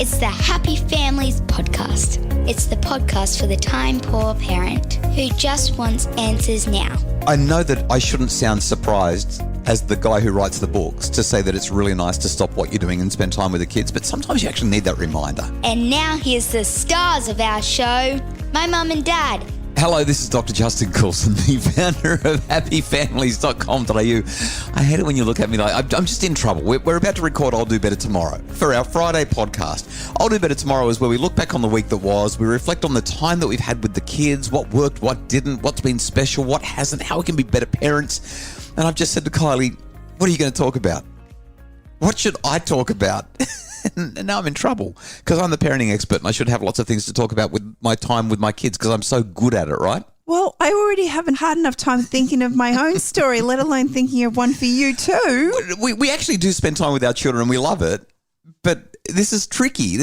It's the Happy Families podcast. It's the podcast for the time-poor parent who just wants answers now. I know that I shouldn't sound surprised as the guy who writes the books to say that it's really nice to stop what you're doing and spend time with the kids, but sometimes you actually need that reminder. And now here's the stars of our show, my mum and dad. Hello, this is Dr. Justin Coulson, the founder of happyfamilies.com.au. I hate it when you look at me like I'm just in trouble. We're about to record I'll Do Better Tomorrow for our Friday podcast. I'll Do Better Tomorrow is where we look back on the week that was, we reflect on the time that we've had with the kids, what worked, what didn't, what's been special, what hasn't, how we can be better parents. And I've just said to Kylie, what are you going to talk about? What should I talk about? And now I'm in trouble because I'm the parenting expert and I should have lots of things to talk about with my time with my kids because I'm so good at it, right? Well, I already haven't had enough time thinking of my own story, let alone thinking of one for you too. We actually do spend time with our children and we love it, but this is tricky.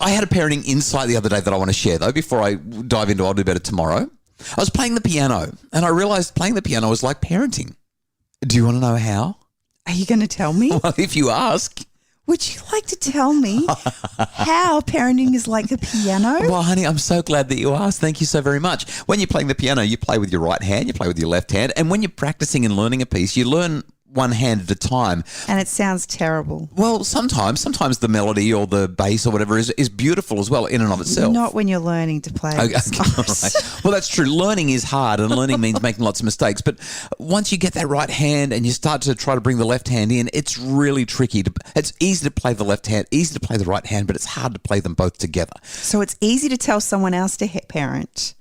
I had a parenting insight the other day that I want to share though before I dive into I'll Do Better Tomorrow. I was playing the piano and I realized playing the piano is like parenting. Do you want to know how? Are you going to tell me? Well, if you ask. Would you like to tell me how parenting is like the piano? Well, honey, I'm so glad that you asked. Thank you so very much. When you are playing the piano, you play with your right hand, you play with your left hand. And when you're practicing and learning a piece, you learn one hand at a time. And it sounds terrible. Well, sometimes the melody or the bass or whatever is beautiful as well in and of itself. Not when you're learning to play. Okay, all right. Well, that's true. Learning is hard and learning means making lots of mistakes. But once you get that right hand and you start to try to bring the left hand in, it's really tricky. It's easy to play the left hand, easy to play the right hand, but it's hard to play them both together. So it's easy to tell someone else to parent.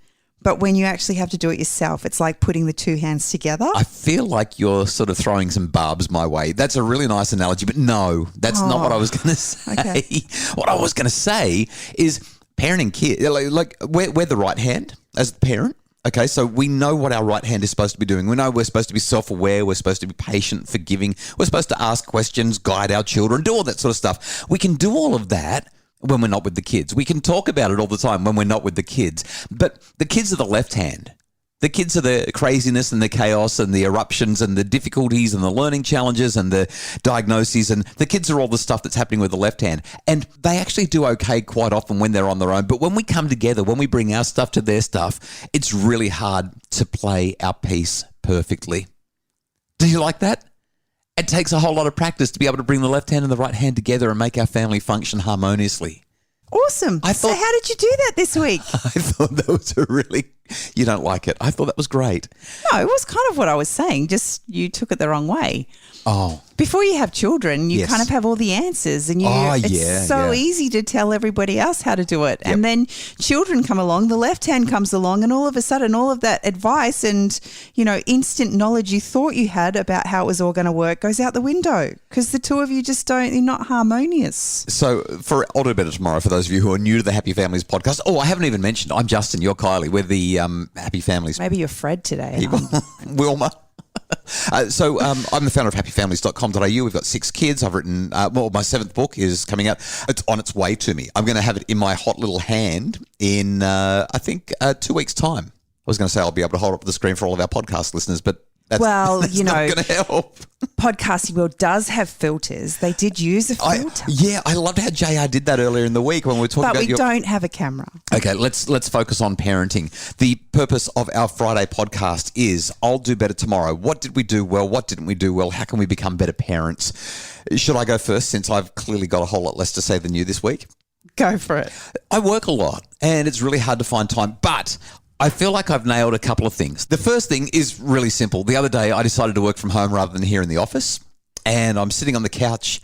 But when you actually have to do it yourself, it's like putting the two hands together. I feel like you're sort of throwing some barbs my way. That's a really nice analogy, but no, that's not what I was going to say. Okay. What I was going to say is parenting kids, like we're the right hand as the parent. Okay, so we know what our right hand is supposed to be doing. We know we're supposed to be self-aware. We're supposed to be patient, forgiving. We're supposed to ask questions, guide our children, do all that sort of stuff. We can do all of that when we're not with the kids. We can talk about it all the time when we're not with the kids. But the kids are the left hand. The kids are the craziness and the chaos and the eruptions and the difficulties and the learning challenges and the diagnoses. And the kids are all the stuff that's happening with the left hand. And they actually do okay quite often when they're on their own. But when we come together, when we bring our stuff to their stuff, it's really hard to play our piece perfectly. Do you like that? It takes a whole lot of practice to be able to bring the left hand and the right hand together and make our family function harmoniously. Awesome. So how did you do that this week? I thought that was you don't like it. I thought that was great. No, it was kind of what I was saying, just you took it the wrong way. Oh. Before you have children, you kind of have all the answers and it's so easy to tell everybody else how to do it. Yep. And then children come along, the left hand comes along and all of a sudden all of that advice and, instant knowledge you thought you had about how it was all going to work goes out the window because the two of you you're not harmonious. So for I'll Do Better Tomorrow, for those of you who are new to the Happy Families podcast, I haven't even mentioned, I'm Justin, you're Kylie, we're the Happy Families. Maybe you're Fred today. People. Wilma. I'm the founder of happyfamilies.com.au. We've got 6 kids. I've written, my 7th book is coming out. It's on its way to me. I'm going to have it in my hot little hand in, I think, 2 weeks' time. I was going to say I'll be able to hold up the screen for all of our podcast listeners, but that's not going to help. Podcasting World does have filters. They did use a filter. I loved how JR did that earlier in the week when we were talking about But we don't have a camera. Okay, let's focus on parenting. The purpose of our Friday podcast is I'll Do Better Tomorrow. What did we do well? What didn't we do well? How can we become better parents? Should I go first since I've clearly got a whole lot less to say than you this week? Go for it. I work a lot and it's really hard to find time, but I feel like I've nailed a couple of things. The first thing is really simple. The other day, I decided to work from home rather than here in the office, and I'm sitting on the couch.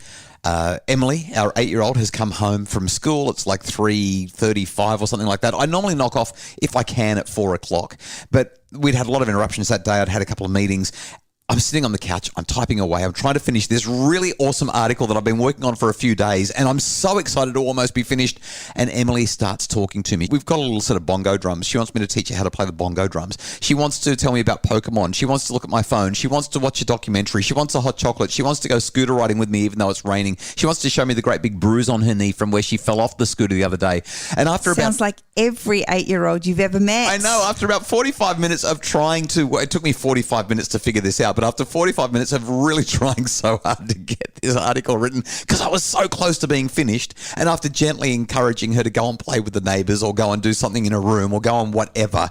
Emily, our 8-year-old, has come home from school. It's like 3:35 or something like that. I normally knock off, if I can, at 4 o'clock, but we'd had a lot of interruptions that day. I'd had a couple of meetings. I'm sitting on the couch, I'm typing away, I'm trying to finish this really awesome article that I've been working on for a few days, and I'm so excited to almost be finished, and Emily starts talking to me. We've got a little set of bongo drums. She wants me to teach her how to play the bongo drums. She wants to tell me about Pokemon. She wants to look at my phone. She wants to watch a documentary. She wants a hot chocolate. She wants to go scooter riding with me even though it's raining. She wants to show me the great big bruise on her knee from where she fell off the scooter the other day. And after Sounds like every 8-year-old you've ever met. I know, after about 45 minutes of trying to, it took me 45 minutes to figure this out, but after 45 minutes of really trying so hard to get this article written, because I was so close to being finished, and after gently encouraging her to go and play with the neighbours or go and do something in a room or go and whatever,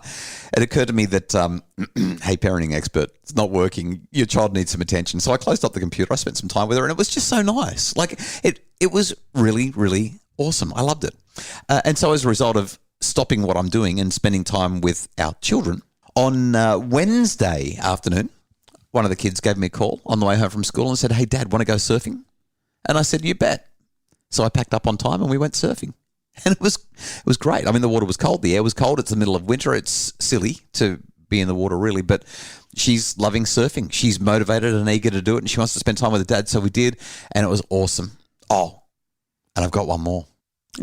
it occurred to me that, hey, parenting expert, it's not working. Your child needs some attention. So I closed up the computer. I spent some time with her, and it was just so nice. Like, it was really, really awesome. I loved it. And so as a result of stopping what I'm doing and spending time with our children, on Wednesday afternoon, one of the kids gave me a call on the way home from school and said, hey, Dad, want to go surfing? And I said, you bet. So I packed up on time and we went surfing. And it was great. I mean, the water was cold. The air was cold. It's the middle of winter. It's silly to be in the water, really. But she's loving surfing. She's motivated and eager to do it. And she wants to spend time with her dad. So we did. And it was awesome. Oh, and I've got one more.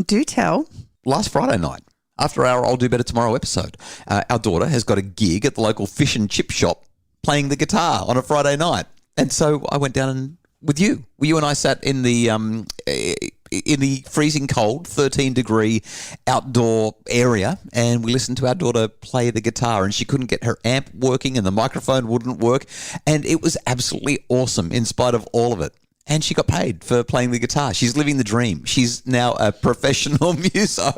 Do tell. Last Friday night, after our I'll Do Better Tomorrow episode, our daughter has got a gig at the local fish and chip shop playing the guitar on a Friday night. And so I went down and with you. You and I sat in the freezing cold, 13-degree outdoor area, and we listened to our daughter play the guitar, and she couldn't get her amp working and the microphone wouldn't work. And it was absolutely awesome in spite of all of it. And she got paid for playing the guitar. She's living the dream. She's now a professional muso.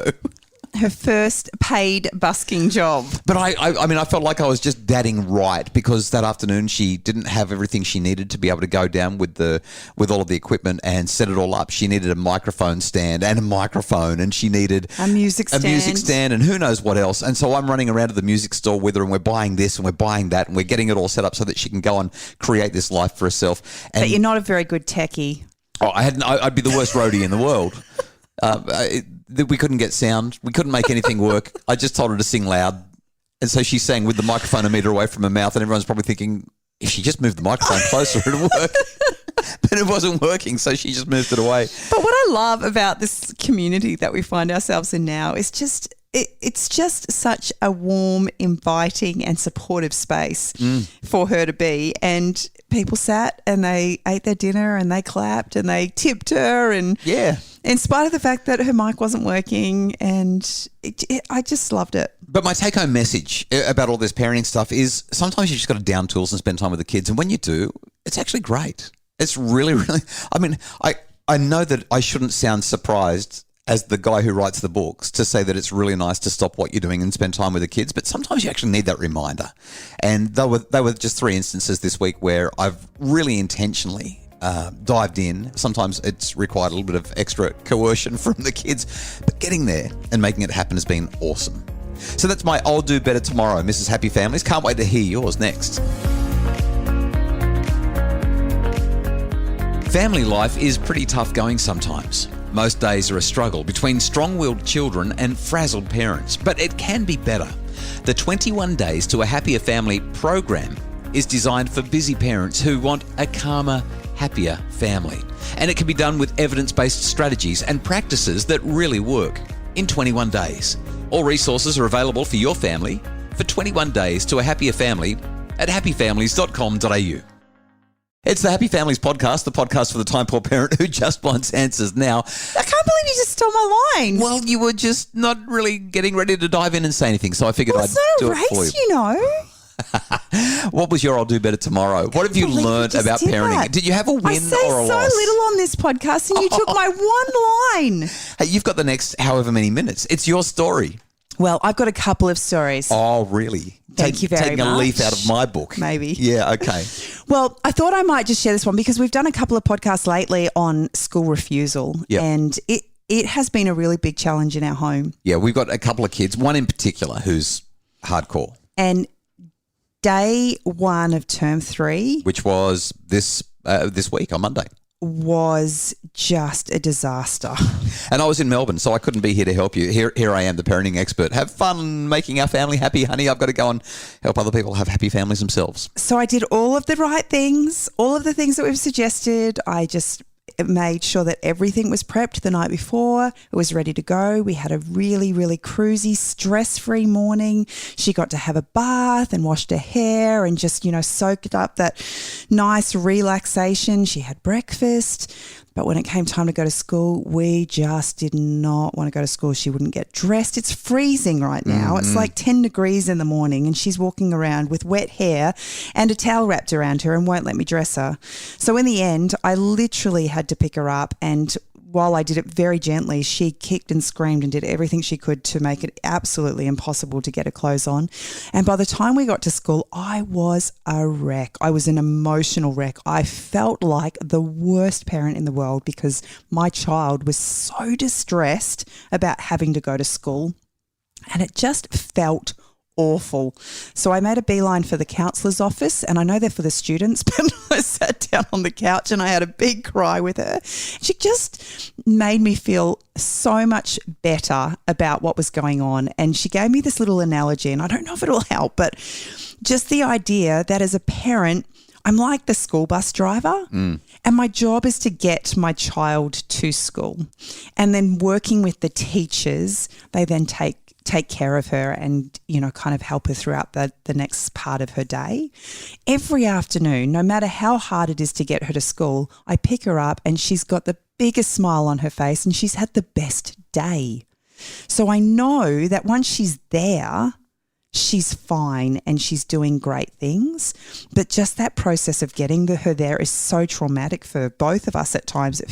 Her first paid busking job. But I mean, I felt like I was just dadding right, because that afternoon she didn't have everything she needed to be able to go down with all of the equipment and set it all up. She needed a microphone stand and a microphone, and she needed a music stand and who knows what else. And so I'm running around to the music store with her, and we're buying this and we're buying that, and we're getting it all set up so that she can go and create this life for herself. And but you're not a very good techie. Oh, I'd be the worst roadie in the world. We couldn't get sound. We couldn't make anything work. I just told her to sing loud. And so she sang with the microphone a metre away from her mouth, and everyone's probably thinking, if she just moved the microphone closer, it'll work. But it wasn't working, so she just moved it away. But what I love about this community that we find ourselves in now is just it's just such a warm, inviting and supportive space for her to be. And people sat and they ate their dinner and they clapped and they tipped her, and in spite of the fact that her mic wasn't working, and I just loved it. But my take-home message about all this parenting stuff is sometimes you just got to down tools and spend time with the kids. And when you do, it's actually great. It's really, really – I mean, I know that I shouldn't sound surprised as the guy who writes the books to say that it's really nice to stop what you're doing and spend time with the kids, but sometimes you actually need that reminder. And they were just 3 instances this week where I've really intentionally dived in. Sometimes it's required a little bit of extra coercion from the kids, but getting there and making it happen has been awesome. So that's my I'll Do Better Tomorrow, Mrs. Happy Families. Can't wait to hear yours next. Family life is pretty tough going sometimes. Most days are a struggle between strong-willed children and frazzled parents, but it can be better. The 21 Days to a Happier Family program is designed for busy parents who want a calmer, happier family. And it can be done with evidence-based strategies and practices that really work in 21 days. All resources are available for your family for 21 Days to a Happier Family at happyfamilies.com.au. It's the Happy Families podcast, the podcast for the time-poor parent who just wants answers now. I can't believe you just stole my line. Well, you were just not really getting ready to dive in and say anything, so I figured I'd do it for you. It's not a race, you know. What was your I'll Do Better Tomorrow? What have you learned about parenting? That. Did you have a win or a loss? I say so little on this podcast, and you took my one line. Hey, you've got the next however many minutes. It's your story. Well, I've got a couple of stories. Oh, really? Thank you very much. Taking a leaf out of my book. Maybe. Yeah, okay. Well, I thought I might just share this one because we've done a couple of podcasts lately on school refusal, and it has been a really big challenge in our home. Yeah, we've got a couple of kids, one in particular who's hardcore. And day one of term 3, which was this week on Monday, was just a disaster. And I was in Melbourne, so I couldn't be here to help you. Here I am, the parenting expert. Have fun making our family happy, honey. I've got to go and help other people have happy families themselves. So I did all of the right things, all of the things that we've suggested. I just made sure that everything was prepped the night before. It was ready to go. We had a really, really cruisy, stress-free morning. She got to have a bath and washed her hair and just, soaked up that nice relaxation. She had breakfast. But when it came time to go to school, we just did not want to go to school. She wouldn't get dressed. It's freezing right now. It's like 10 degrees in the morning and she's walking around with wet hair and a towel wrapped around her and won't let me dress her. So in the end, I literally had to pick her up, and while I did it very gently, she kicked and screamed and did everything she could to make it absolutely impossible to get her clothes on. And by the time we got to school, I was a wreck. I was an emotional wreck. I felt like the worst parent in the world because my child was so distressed about having to go to school, and it just felt awful. So I made a beeline for the counsellor's office, and I know they're for the students, but I sat down on the couch and I had a big cry with her. She just made me feel so much better about what was going on. And she gave me this little analogy, and I don't know if it'll help, but just the idea that as a parent, I'm like the school bus driver, and my job is to get my child to school. And then working with the teachers, they then take care of her and, kind of help her throughout the next part of her day. Every afternoon, no matter how hard it is to get her to school, I pick her up and she's got the biggest smile on her face and she's had the best day. So I know that once she's there, she's fine and she's doing great things. But just that process of getting her there is so traumatic for both of us at times.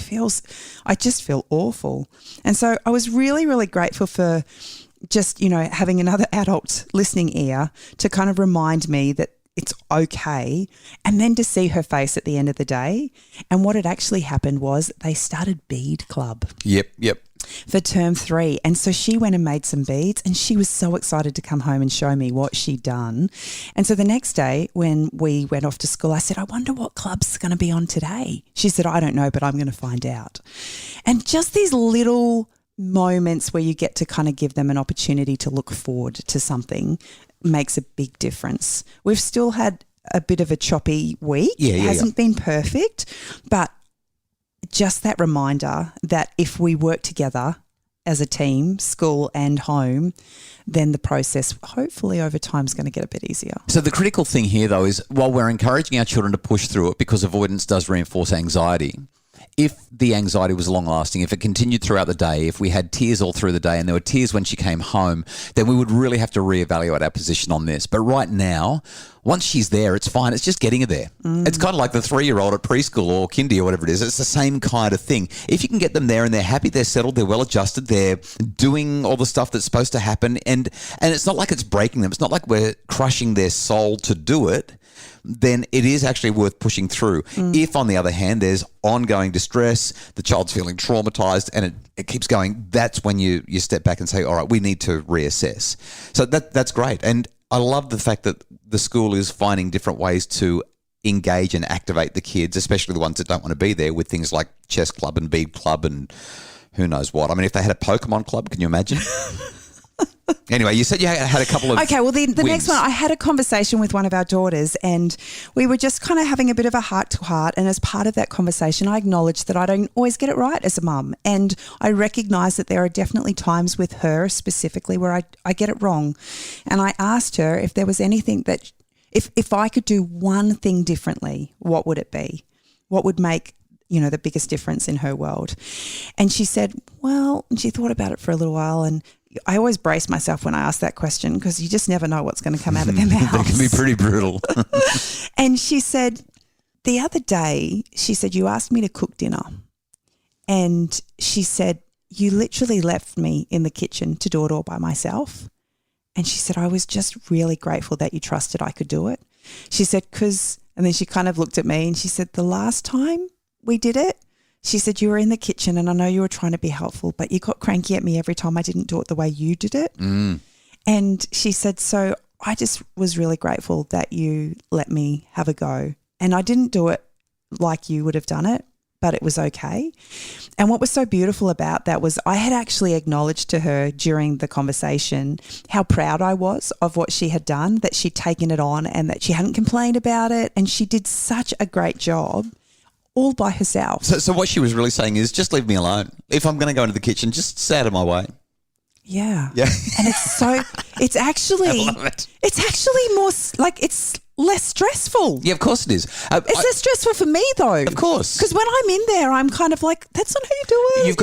I just feel awful. And so I was really, really grateful for just, having another adult listening ear to kind of remind me that it's okay. And then to see her face at the end of the day. And what had actually happened was they started bead club. Yep. For term 3. And so she went and made some beads, and she was so excited to come home and show me what she'd done. And so the next day when we went off to school, I said, I wonder what club's going to be on today. She said, I don't know, but I'm going to find out. And just these little moments where you get to kind of give them an opportunity to look forward to something makes a big difference. We've still had a bit of a choppy week. It hasn't been perfect, but just that reminder that if we work together as a team, school and home, then the process hopefully over time is going to get a bit easier. So the critical thing here though is while we're encouraging our children to push through it because avoidance does reinforce anxiety, if the anxiety was long-lasting, if it continued throughout the day, if we had tears all through the day and there were tears when she came home, then we would really have to reevaluate our position on this. But right now, once she's there, it's fine. It's just getting her there. It's kind of like the 3-year-old at preschool or kindy or whatever it is. It's the same kind of thing. If you can get them there and they're happy, they're settled, they're well-adjusted, they're doing all the stuff that's supposed to happen, and it's not like it's breaking them. It's not like we're crushing their soul to do it, then it is actually worth pushing through. If, on the other hand, there's ongoing distress, the child's feeling traumatized and it keeps going, that's when you step back and say, all right, we need to reassess. So that's great. And I love the fact that the school is finding different ways to engage and activate the kids, especially the ones that don't want to be there, with things like chess club and bead club and who knows what. I mean, if they had a Pokemon club, can you imagine? Anyway, you said you had a couple of Okay, well, the wins. next one, I had a conversation with one of our daughters and we were just kind of having a bit of a heart-to-heart, and as part of that conversation, I acknowledged that I don't always get it right as a mum, and I recognise that there are definitely times with her specifically where I get it wrong. And I asked her if there was anything that, if I could do one thing differently, what would it be? What would make the biggest difference in her world? And she said, well, and she thought about it for a little while, and I always brace myself when I ask that question because you just never know what's going to come out of their mouths. They can be pretty brutal. And she said, the other day, she said, you asked me to cook dinner. And she said, you literally left me in the kitchen to do it all by myself. And she said, I was just really grateful that you trusted I could do it. She said, and then she kind of looked at me and she said, the last time we did it, she said, you were in the kitchen and I know you were trying to be helpful, but you got cranky at me every time I didn't do it the way you did it. And she said, so I just was really grateful that you let me have a go. And I didn't do it like you would have done it, but it was okay. And what was so beautiful about that was I had actually acknowledged to her during the conversation how proud I was of what she had done, that she'd taken it on and that she hadn't complained about it. And she did such a great job all by herself. So what she was really saying is just leave me alone. If I'm going to go into the kitchen, just stay out of my way. Yeah. And it's actually, I love it. it's actually more like less stressful. Yeah, of course it is. It's less stressful for me, though. Of course. Because when I'm in there, I'm kind of like, that's not how you do it. You've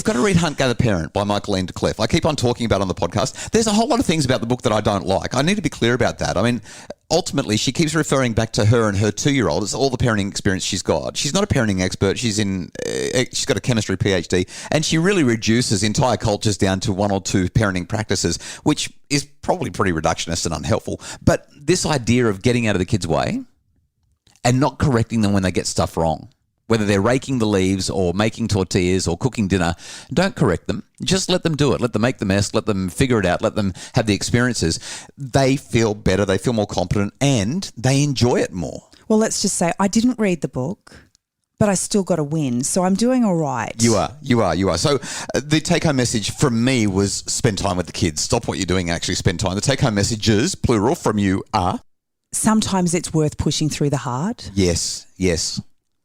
got to read Hunt, Gather, Parent by Michael Ian DeCleffe. I keep on talking about it on the podcast. There's a whole lot of things about the book that I don't like. I need to be clear about that. I mean, ultimately, she keeps referring back to her and her 2-year-old. It's all the parenting experience she's got. She's not a parenting expert. She's got a chemistry PhD, and she really reduces entire cultures down to 1 or 2 parenting practices, which is probably pretty reductionist and unhelpful. But this idea of getting out of the kids' way and not correcting them when they get stuff wrong, whether they're raking the leaves or making tortillas or cooking dinner, don't correct them. Just let them do it. Let them make the mess. Let them figure it out. Let them have the experiences. They feel better. They feel more competent, and they enjoy it more. Well, let's just say I didn't read the book, but I still got a win. So I'm doing all right. You are. So the take-home message from me was spend time with the kids. Stop what you're doing and actually spend time. The take-home messages, plural, from you are? Sometimes it's worth pushing through the hard. Yes.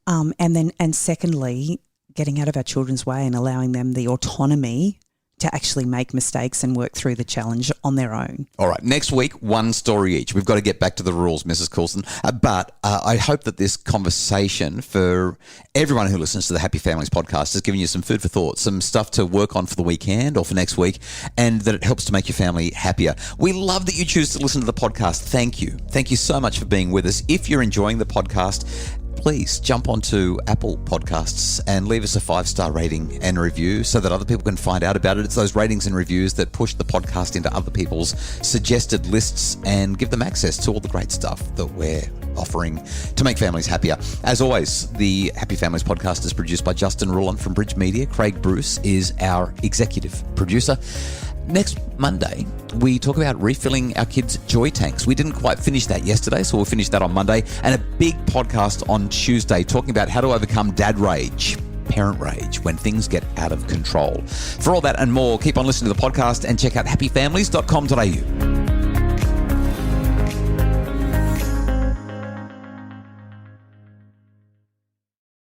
And secondly, getting out of our children's way and allowing them the autonomy to actually make mistakes and work through the challenge on their own. All right. Next week, 1 story each. We've got to get back to the rules, Mrs. Coulson. But I hope that this conversation for everyone who listens to the Happy Families podcast has given you some food for thought, some stuff to work on for the weekend or for next week, and that it helps to make your family happier. We love that you choose to listen to the podcast. Thank you. Thank you so much for being with us. If you're enjoying the podcast, please jump onto Apple Podcasts and leave us a 5-star rating and review so that other people can find out about it. It's those ratings and reviews that push the podcast into other people's suggested lists and give them access to all the great stuff that we're offering to make families happier. As always, the Happy Families podcast is produced by Justin Rulon from Bridge Media. Craig Bruce is our executive producer. Next Monday, we talk about refilling our kids' joy tanks. We didn't quite finish that yesterday, so we'll finish that on Monday. And a big podcast on Tuesday talking about how to overcome dad rage, parent rage, when things get out of control. For all that and more, keep on listening to the podcast and check out happyfamilies.com.au.